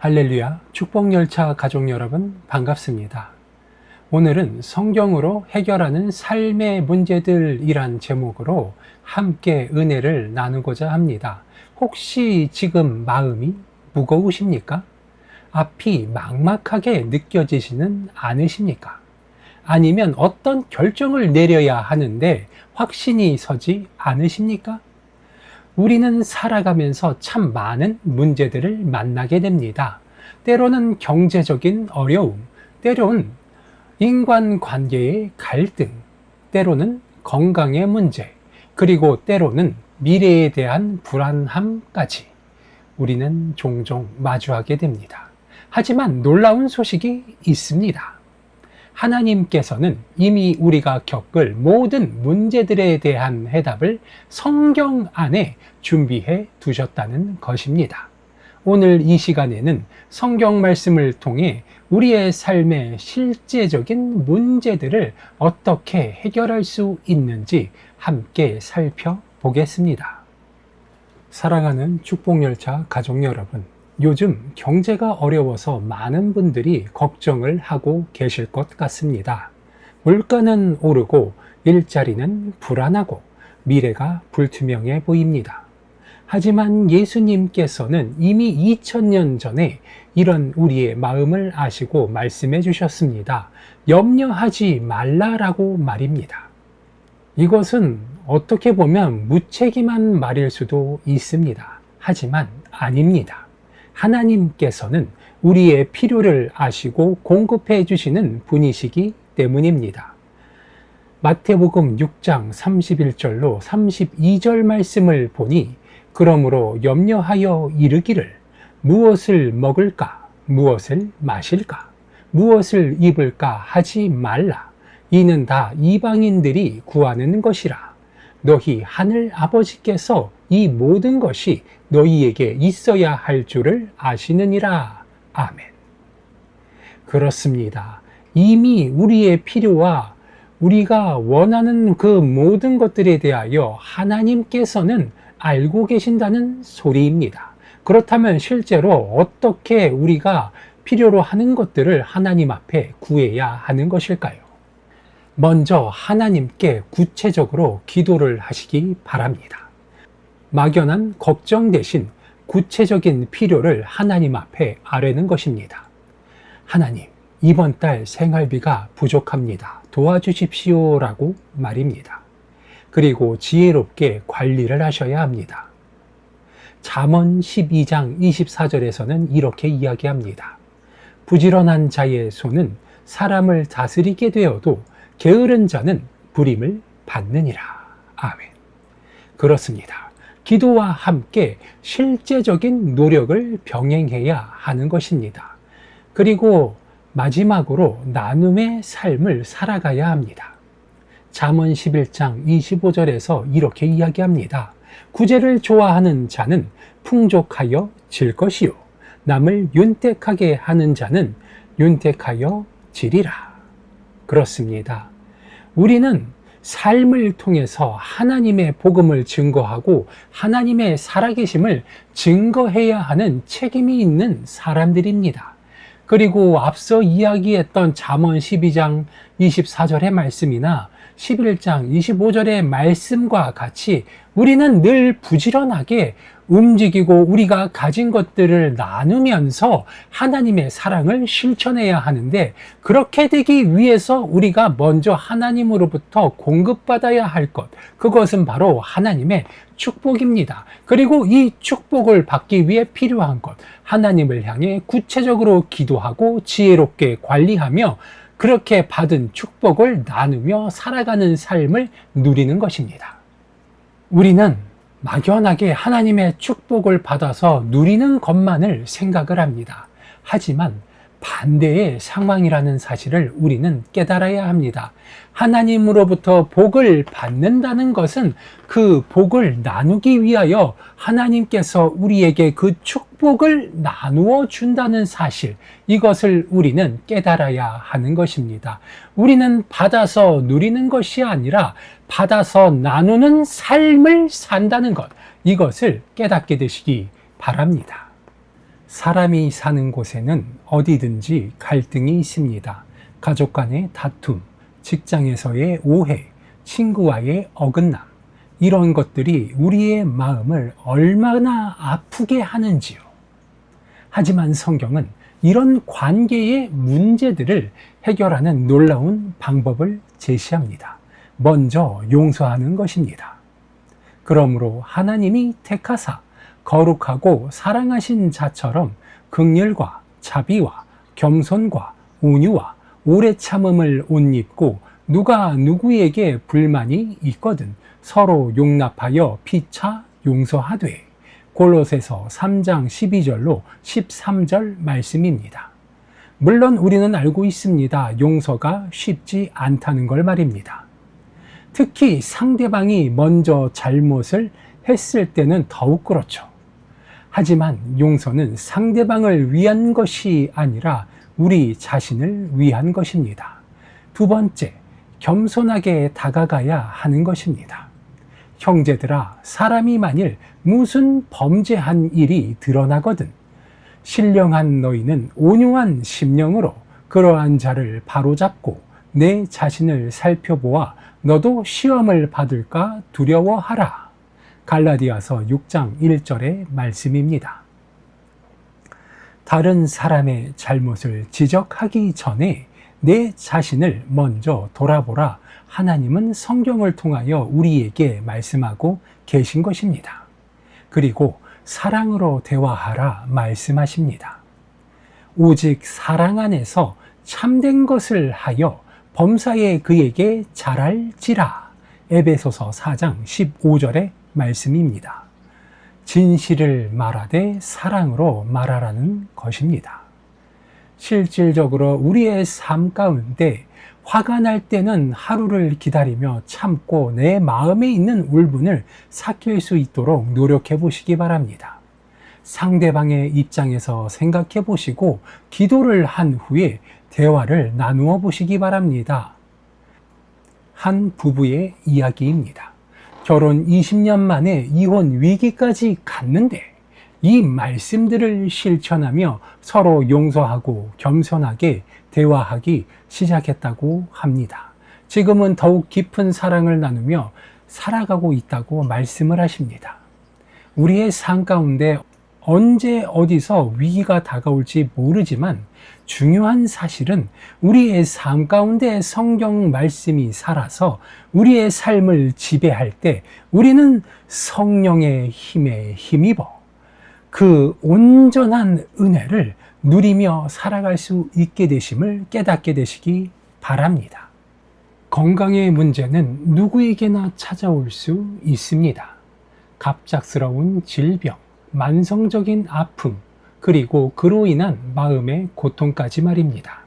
할렐루야, 축복열차 가족 여러분 반갑습니다. 오늘은 성경으로 해결하는 삶의 문제들이란 제목으로 함께 은혜를 나누고자 합니다. 혹시 지금 마음이 무거우십니까? 앞이 막막하게 느껴지지는 않으십니까? 아니면 어떤 결정을 내려야 하는데 확신이 서지 않으십니까? 우리는 살아가면서 참 많은 문제들을 만나게 됩니다. 때로는 경제적인 어려움, 때로는 인간관계의 갈등, 때로는 건강의 문제, 그리고 때로는 미래에 대한 불안함까지 우리는 종종 마주하게 됩니다. 하지만 놀라운 소식이 있습니다. 하나님께서는 이미 우리가 겪을 모든 문제들에 대한 해답을 성경 안에 준비해 두셨다는 것입니다. 오늘 이 시간에는 성경 말씀을 통해 우리의 삶의 실제적인 문제들을 어떻게 해결할 수 있는지 함께 살펴보겠습니다. 사랑하는 축복열차 가족 여러분, 요즘 경제가 어려워서 많은 분들이 걱정을 하고 계실 것 같습니다. 물가는 오르고 일자리는 불안하고 미래가 불투명해 보입니다. 하지만 예수님께서는 이미 2000년 전에 이런 우리의 마음을 아시고 말씀해 주셨습니다. 염려하지 말라라고 말입니다. 이것은 어떻게 보면 무책임한 말일 수도 있습니다. 하지만 아닙니다. 하나님께서는 우리의 필요를 아시고 공급해 주시는 분이시기 때문입니다. 마태복음 6장 31절로 32절 말씀을 보니 그러므로 염려하여 이르기를 무엇을 먹을까, 무엇을 마실까, 무엇을 입을까 하지 말라. 이는 다 이방인들이 구하는 것이라. 너희 하늘 아버지께서 이 모든 것이 너희에게 있어야 할 줄을 아시느니라. 아멘. 그렇습니다. 이미 우리의 필요와 우리가 원하는 그 모든 것들에 대하여 하나님께서는 알고 계신다는 소리입니다. 그렇다면 실제로 어떻게 우리가 필요로 하는 것들을 하나님 앞에 구해야 하는 것일까요? 먼저 하나님께 구체적으로 기도를 하시기 바랍니다. 막연한 걱정 대신 구체적인 필요를 하나님 앞에 아뢰는 것입니다. 하나님, 이번 달 생활비가 부족합니다. 도와주십시오라고 말입니다. 그리고 지혜롭게 관리를 하셔야 합니다. 잠언 12장 24절에서는 이렇게 이야기합니다. 부지런한 자의 손은 사람을 다스리게 되어도 게으른 자는 부림을 받느니라. 아멘. 그렇습니다. 기도와 함께 실제적인 노력을 병행해야 하는 것입니다. 그리고 마지막으로 나눔의 삶을 살아가야 합니다. 잠언 11장 25절에서 이렇게 이야기합니다. 구제를 좋아하는 자는 풍족하여 질 것이요 남을 윤택하게 하는 자는 윤택하여 지리라. 그렇습니다. 우리는 삶을 통해서 하나님의 복음을 증거하고 하나님의 살아계심을 증거해야 하는 책임이 있는 사람들입니다. 그리고 앞서 이야기했던 잠언 12장 24절의 말씀이나 11장 25절의 말씀과 같이 우리는 늘 부지런하게 움직이고 우리가 가진 것들을 나누면서 하나님의 사랑을 실천해야 하는데, 그렇게 되기 위해서 우리가 먼저 하나님으로부터 공급받아야 할 것, 그것은 바로 하나님의 축복입니다. 그리고 이 축복을 받기 위해 필요한 것, 하나님을 향해 구체적으로 기도하고 지혜롭게 관리하며 그렇게 받은 축복을 나누며 살아가는 삶을 누리는 것입니다. 우리는 막연하게 하나님의 축복을 받아서 누리는 것만을 생각을 합니다. 하지만 반대의 상황이라는 사실을 우리는 깨달아야 합니다. 하나님으로부터 복을 받는다는 것은 그 복을 나누기 위하여 하나님께서 우리에게 그 축복을 나누어 준다는 사실, 이것을 우리는 깨달아야 하는 것입니다. 우리는 받아서 누리는 것이 아니라 받아서 나누는 삶을 산다는 것, 이것을 깨닫게 되시기 바랍니다. 사람이 사는 곳에는 어디든지 갈등이 있습니다. 가족 간의 다툼, 직장에서의 오해, 친구와의 어긋남, 이런 것들이 우리의 마음을 얼마나 아프게 하는지요. 하지만 성경은 이런 관계의 문제들을 해결하는 놀라운 방법을 제시합니다. 먼저 용서하는 것입니다. 그러므로 하나님이 택하사 거룩하고 사랑하신 자처럼 긍휼과 자비와 겸손과 온유와 오래 참음을 옷 입고 누가 누구에게 불만이 있거든 서로 용납하여 피차 용서하되. 골로새서 3장 12절로 13절 말씀입니다. 물론 우리는 알고 있습니다. 용서가 쉽지 않다는 걸 말입니다. 특히 상대방이 먼저 잘못을 했을 때는 더욱 그렇죠. 하지만 용서는 상대방을 위한 것이 아니라 우리 자신을 위한 것입니다. 두 번째, 겸손하게 다가가야 하는 것입니다. 형제들아, 사람이 만일 무슨 범죄한 일이 드러나거든 신령한 너희는 온유한 심령으로 그러한 자를 바로잡고 내 자신을 살펴보아 너도 시험을 받을까 두려워하라. 갈라디아서 6장 1절의 말씀입니다. 다른 사람의 잘못을 지적하기 전에 내 자신을 먼저 돌아보라. 하나님은 성경을 통하여 우리에게 말씀하고 계신 것입니다. 그리고 사랑으로 대화하라 말씀하십니다. 오직 사랑 안에서 참된 것을 하여 범사에 그에게 잘할지라. 에베소서 4장 15절의 말씀입니다. 진실을 말하되 사랑으로 말하라는 것입니다. 실질적으로 우리의 삶 가운데 화가 날 때는 하루를 기다리며 참고 내 마음에 있는 울분을 삭힐 수 있도록 노력해 보시기 바랍니다. 상대방의 입장에서 생각해 보시고 기도를 한 후에 대화를 나누어 보시기 바랍니다. 한 부부의 이야기입니다. 결혼 20년 만에 이혼 위기까지 갔는데 이 말씀들을 실천하며 서로 용서하고 겸손하게 대화하기 시작했다고 합니다. 지금은 더욱 깊은 사랑을 나누며 살아가고 있다고 말씀을 하십니다. 우리의 삶 가운데 언제 어디서 위기가 다가올지 모르지만 중요한 사실은 우리의 삶 가운데 성경 말씀이 살아서 우리의 삶을 지배할 때 우리는 성령의 힘에 힘입어 그 온전한 은혜를 누리며 살아갈 수 있게 되심을 깨닫게 되시기 바랍니다. 건강의 문제는 누구에게나 찾아올 수 있습니다. 갑작스러운 질병, 만성적인 아픔, 그리고 그로 인한 마음의 고통까지 말입니다.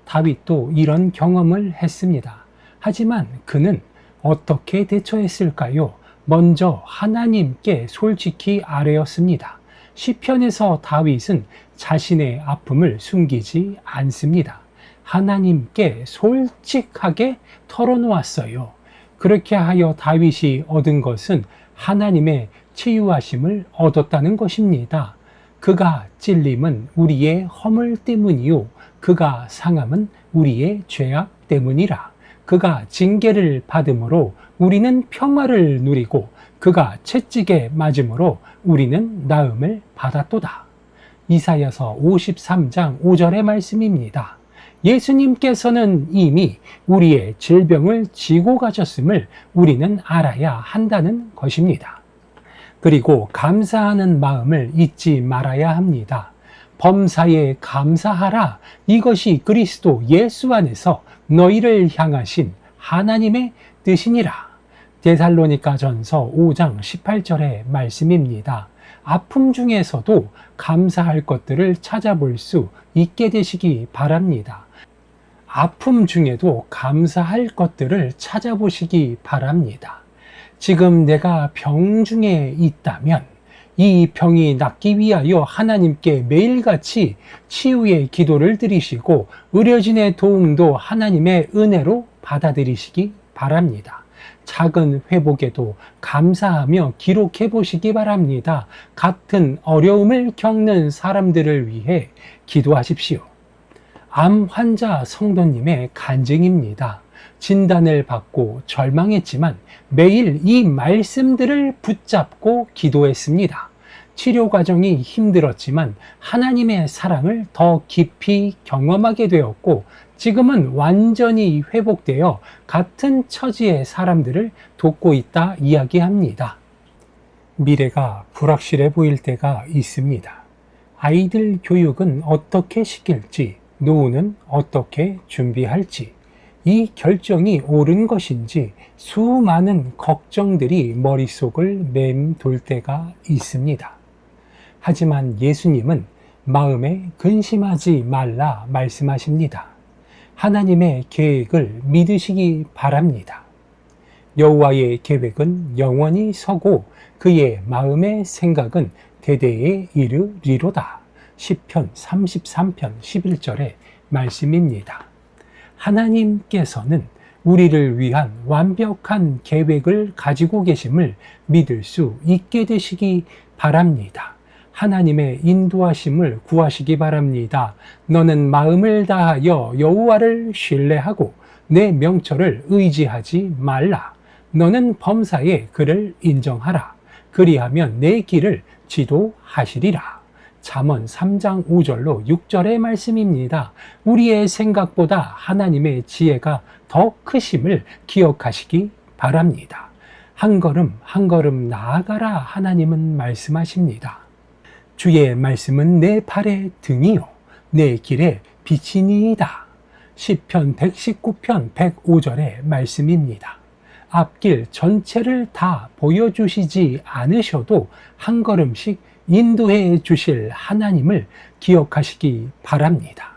다윗도 이런 경험을 했습니다. 하지만 그는 어떻게 대처했을까요? 먼저 하나님께 솔직히 아뢰었습니다. 시편에서 다윗은 자신의 아픔을 숨기지 않습니다. 하나님께 솔직하게 털어놓았어요. 그렇게 하여 다윗이 얻은 것은 하나님의 치유하심을 얻었다는 것입니다. 그가 찔림은 우리의 허물 때문이요 그가 상함은 우리의 죄악 때문이라. 그가 징계를 받음으로 우리는 평화를 누리고 그가 채찍에 맞음으로 우리는 나음을 받았도다. 이사야서 53장 5절의 말씀입니다. 예수님께서는 이미 우리의 질병을 지고 가셨음을 우리는 알아야 한다는 것입니다. 그리고 감사하는 마음을 잊지 말아야 합니다. 범사에 감사하라. 이것이 그리스도 예수 안에서 너희를 향하신 하나님의 뜻이니라. 데살로니가전서 5장 18절의 말씀입니다. 아픔 중에서도 감사할 것들을 찾아볼 수 있게 되시기 바랍니다. 아픔 중에도 감사할 것들을 찾아보시기 바랍니다. 지금 내가 병 중에 있다면 이 병이 낫기 위하여 하나님께 매일같이 치유의 기도를 드리시고 의료진의 도움도 하나님의 은혜로 받아들이시기 바랍니다. 작은 회복에도 감사하며 기록해 보시기 바랍니다. 같은 어려움을 겪는 사람들을 위해 기도하십시오. 암 환자 성도님의 간증입니다. 진단을 받고 절망했지만 매일 이 말씀들을 붙잡고 기도했습니다. 치료 과정이 힘들었지만 하나님의 사랑을 더 깊이 경험하게 되었고 지금은 완전히 회복되어 같은 처지의 사람들을 돕고 있다 이야기합니다. 미래가 불확실해 보일 때가 있습니다. 아이들 교육은 어떻게 시킬지, 노후는 어떻게 준비할지, 이 결정이 옳은 것인지 수많은 걱정들이 머릿속을 맴돌 때가 있습니다. 하지만 예수님은 마음에 근심하지 말라 말씀하십니다. 하나님의 계획을 믿으시기 바랍니다. 여호와의 계획은 영원히 서고 그의 마음의 생각은 대대에 이르리로다. 시편 33편 11절의 말씀입니다. 하나님께서는 우리를 위한 완벽한 계획을 가지고 계심을 믿을 수 있게 되시기 바랍니다. 하나님의 인도하심을 구하시기 바랍니다. 너는 마음을 다하여 여호와를 신뢰하고 내 명철을 의지하지 말라. 너는 범사에 그를 인정하라. 그리하면 내 길을 지도하시리라. 잠언 3장 5절로 6절의 말씀입니다. 우리의 생각보다 하나님의 지혜가 더 크심을 기억하시기 바랍니다. 한 걸음 한 걸음 나아가라 하나님은 말씀하십니다. 주의 말씀은 내 발의 등이요 내 길의 빛이니이다. 시편 119편 105절의 말씀입니다. 앞길 전체를 다 보여주시지 않으셔도 한 걸음씩 인도해 주실 하나님을 기억하시기 바랍니다.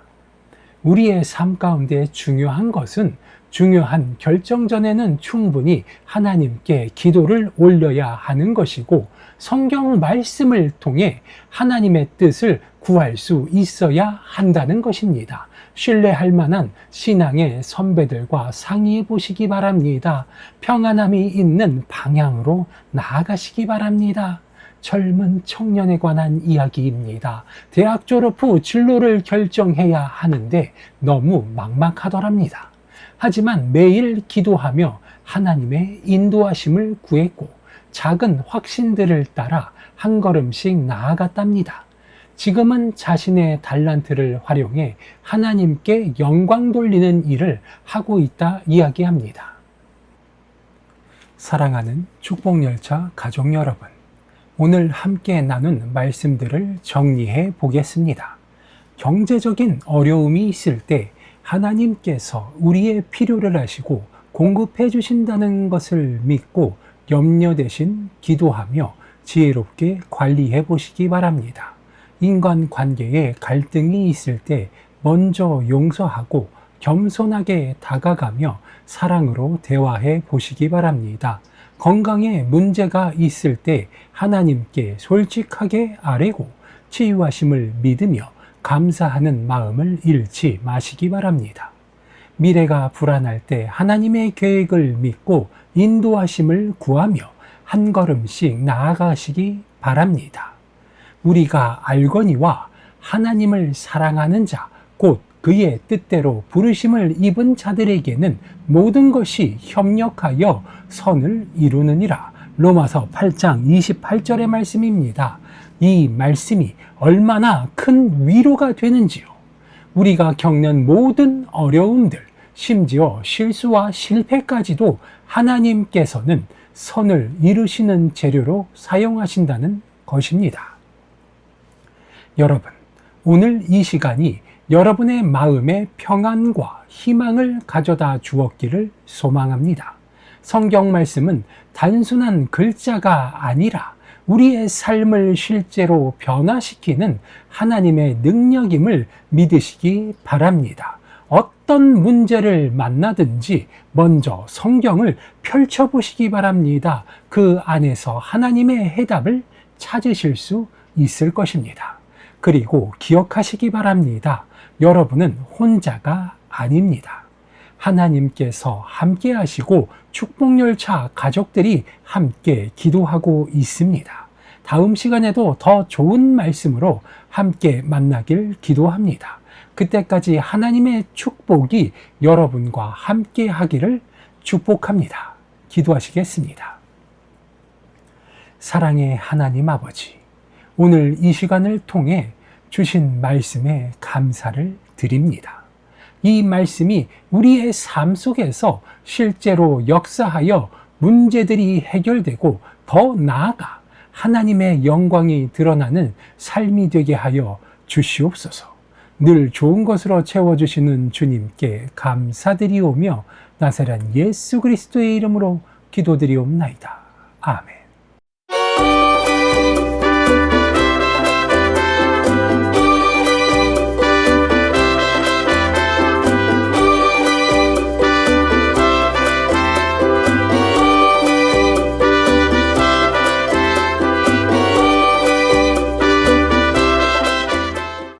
우리의 삶 가운데 중요한 것은 중요한 결정 전에는 충분히 하나님께 기도를 올려야 하는 것이고 성경 말씀을 통해 하나님의 뜻을 구할 수 있어야 한다는 것입니다. 신뢰할 만한 신앙의 선배들과 상의해 보시기 바랍니다. 평안함이 있는 방향으로 나아가시기 바랍니다. 젊은 청년에 관한 이야기입니다. 대학 졸업 후 진로를 결정해야 하는데 너무 막막하더랍니다. 하지만 매일 기도하며 하나님의 인도하심을 구했고 작은 확신들을 따라 한 걸음씩 나아갔답니다. 지금은 자신의 달란트를 활용해 하나님께 영광 돌리는 일을 하고 있다 이야기합니다. 사랑하는 축복열차 가족 여러분, 오늘 함께 나눈 말씀들을 정리해 보겠습니다. 경제적인 어려움이 있을 때 하나님께서 우리의 필요를 아시고 공급해 주신다는 것을 믿고 염려 대신 기도하며 지혜롭게 관리해 보시기 바랍니다. 인간관계에 갈등이 있을 때 먼저 용서하고 겸손하게 다가가며 사랑으로 대화해 보시기 바랍니다. 건강에 문제가 있을 때 하나님께 솔직하게 아뢰고 치유하심을 믿으며 감사하는 마음을 잃지 마시기 바랍니다. 미래가 불안할 때 하나님의 계획을 믿고 인도하심을 구하며 한 걸음씩 나아가시기 바랍니다. 우리가 알거니와 하나님을 사랑하는 자, 곧 그의 뜻대로 부르심을 입은 자들에게는 모든 것이 협력하여 선을 이루느니라. 로마서 8장 28절의 말씀입니다. 이 말씀이 얼마나 큰 위로가 되는지요. 우리가 겪는 모든 어려움들, 심지어 실수와 실패까지도 하나님께서는 선을 이루시는 재료로 사용하신다는 것입니다. 여러분, 오늘 이 시간이 여러분의 마음에 평안과 희망을 가져다 주었기를 소망합니다. 성경 말씀은 단순한 글자가 아니라 우리의 삶을 실제로 변화시키는 하나님의 능력임을 믿으시기 바랍니다. 어떤 문제를 만나든지 먼저 성경을 펼쳐보시기 바랍니다. 그 안에서 하나님의 해답을 찾으실 수 있을 것입니다. 그리고 기억하시기 바랍니다. 여러분은 혼자가 아닙니다. 하나님께서 함께 하시고 축복열차 가족들이 함께 기도하고 있습니다. 다음 시간에도 더 좋은 말씀으로 함께 만나길 기도합니다. 그때까지 하나님의 축복이 여러분과 함께 하기를 축복합니다. 기도하시겠습니다. 사랑의 하나님 아버지, 오늘 이 시간을 통해 주신 말씀에 감사를 드립니다. 이 말씀이 우리의 삶 속에서 실제로 역사하여 문제들이 해결되고 더 나아가 하나님의 영광이 드러나는 삶이 되게 하여 주시옵소서. 늘 좋은 것으로 채워주시는 주님께 감사드리오며 나사렛 예수 그리스도의 이름으로 기도드리옵나이다. 아멘.